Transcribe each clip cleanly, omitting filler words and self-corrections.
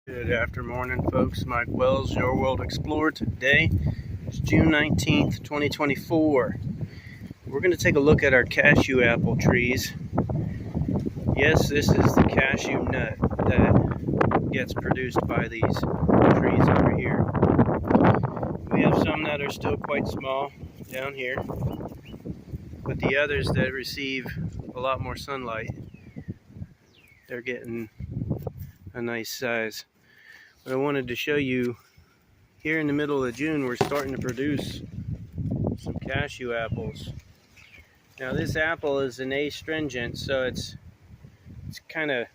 Good afternoon, folks. Mike Wells, your World Explorer. Today is June 19th, 2024. We're going to take a look at our cashew apple trees. Yes, this is the cashew nut that gets produced by these trees over here. We have some that are still quite small down here, but the others that receive a lot more sunlight, they're getting a nice size. But I wanted to show you here in the middle of June, we're starting to produce some cashew apples. Now this apple is an astringent, so it's kind of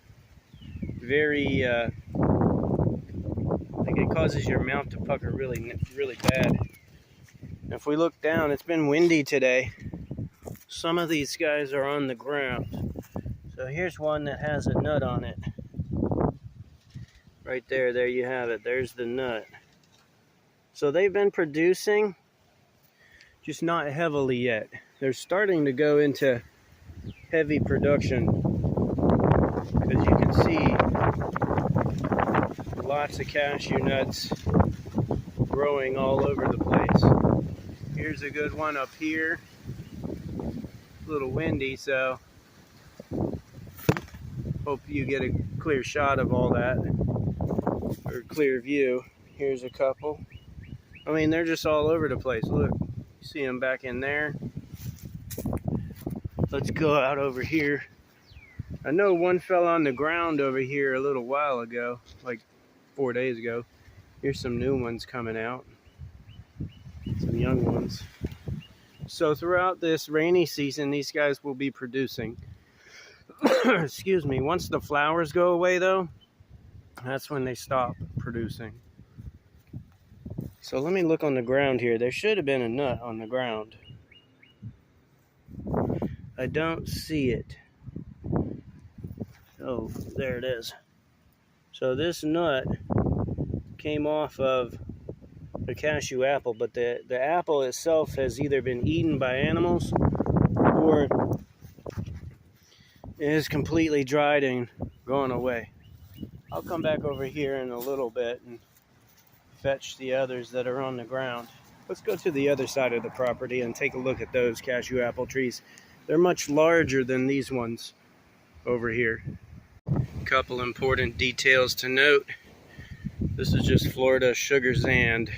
very, like it causes your mouth to pucker really bad. Now if we look down, it's been windy today. Some of these guys are on the ground. So here's one that has a nut on it. Right there you have it. There's the nut. So they've been producing, just not heavily yet. They're starting to go into heavy production. As you can see, lots of cashew nuts growing all over the place. Here's a good one up here. A little windy, so hope you get a clear shot of all that, or clear view. Here's a couple. I mean, they're just all over the place. Look, you see them back in there. Let's go out over here. I know one fell on the ground over here a little while ago, like 4 days ago. Here's some new ones coming out, some young ones. So throughout this rainy season, these guys will be producing. Excuse me. Once the flowers go away, though, that's when they stop producing. So let me look on the ground here. There should have been a nut on the ground. I don't see it. Oh, there it is. So this nut came off of a cashew apple, but the apple itself has either been eaten by animals or is completely dried and gone away. I'll come back over here in a little bit and fetch the others that are on the ground. Let's go to the other side of the property and take a look at those cashew apple trees. They're much larger than these ones over here. A couple important details to note. This is just Florida sugar sand.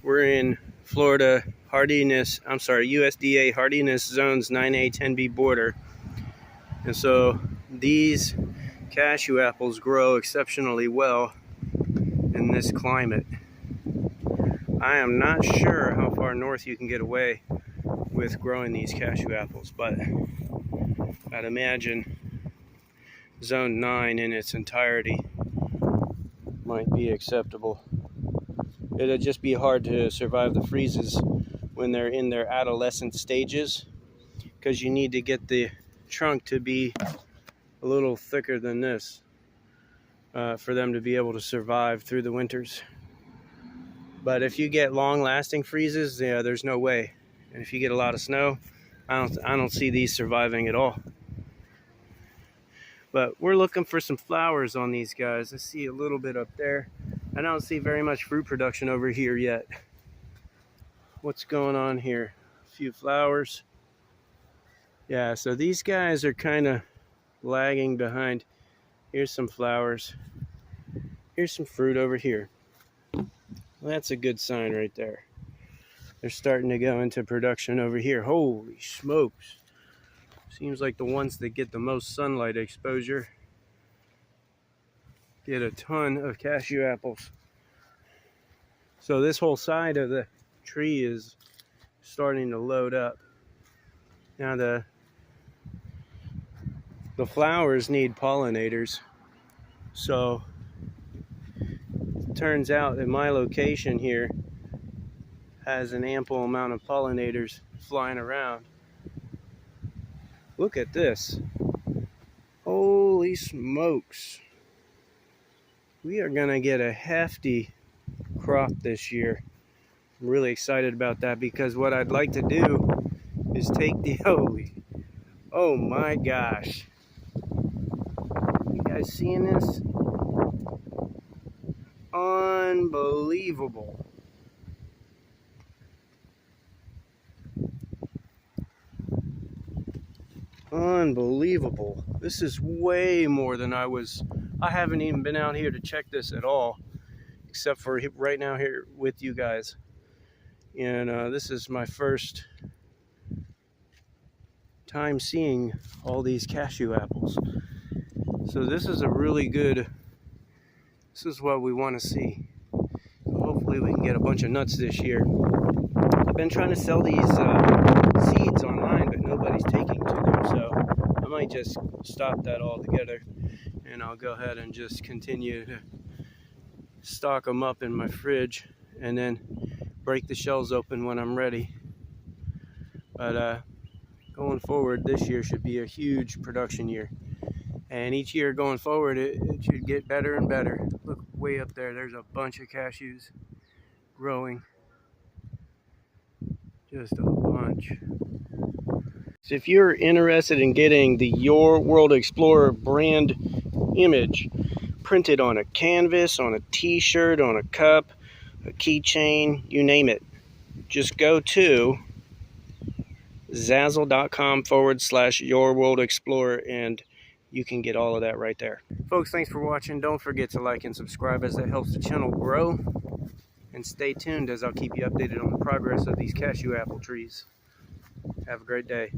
We're in Florida USDA hardiness zones 9A, 10B border. And so these cashew apples grow exceptionally well in this climate. I am not sure how far north you can get away with growing these cashew apples, but I'd imagine zone 9 in its entirety might be acceptable. It'd just be hard to survive the freezes when they're in their adolescent stages, because you need to get the trunk to be a little thicker than this for them to be able to survive through the winters. But if you get long-lasting freezes, yeah, there's no way. And if you get a lot of snow, I don't see these surviving at all. But we're looking for some flowers on these guys. I see a little bit up there. I don't see very much fruit production over here yet. What's going on here? A few flowers. Yeah, so these guys are kind of lagging behind. Here's some flowers. Here's some fruit over here. Well, that's a good sign right there. They're starting to go into production over here. Holy smokes. Seems like the ones that get the most sunlight exposure get a ton of cashew apples. So this whole side of the tree is starting to load up. Now the flowers need pollinators. So it turns out that my location here has an ample amount of pollinators flying around. Look at this. Holy smokes. We are gonna get a hefty crop this year. I'm really excited about that, because what I'd like to do is take the oh my gosh. You guys seeing this? unbelievable. Unbelievable. This is way more than I haven't even been out here to check this at all, except for right now here with you guys. And this is my first time seeing all these cashew apples. So this is a really good, this is what we want to see. So hopefully we can get a bunch of nuts this year. I've been trying to sell these seeds online, but nobody's taking to them, so I might just stop that altogether, and I'll go ahead and just continue to stock them up in my fridge and then break the shells open when I'm ready. But going forward, this year should be a huge production year, and each year going forward it should get better and better. Look way up there, there's a bunch of cashews growing, just a bunch. So if you're interested in getting the Your World Explorer brand image printed on a canvas, on a t-shirt, on a cup, a keychain, you name it, just go to Zazzle.com/Your World Explorer and you can get all of that right there. Folks, thanks for watching. Don't forget to like and subscribe, as that helps the channel grow. And stay tuned as I'll keep you updated on the progress of these cashew apple trees. Have a great day.